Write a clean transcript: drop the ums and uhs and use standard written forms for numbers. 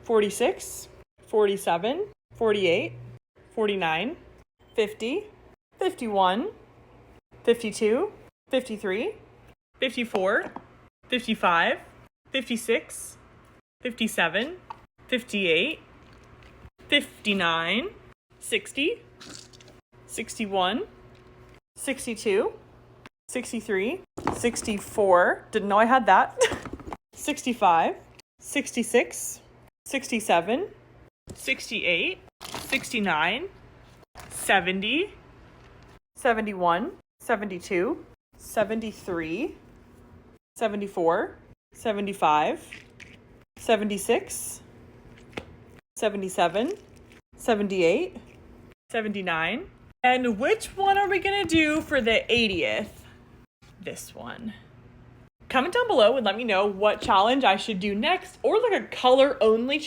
46, 47, 48, 49, 50, 51, 52, 53, 54, 55, 56, 57, 58, 59, 60, 61, 62, 63, 64, didn't know I had that, 65, 66, 67, 68, 69, 70, 71, 72, 73, 74, 75, 76, 77, 78, 79. And which one are we gonna do for the 80th? This one. Comment down below and let me know what challenge I should do next, or like a color only challenge.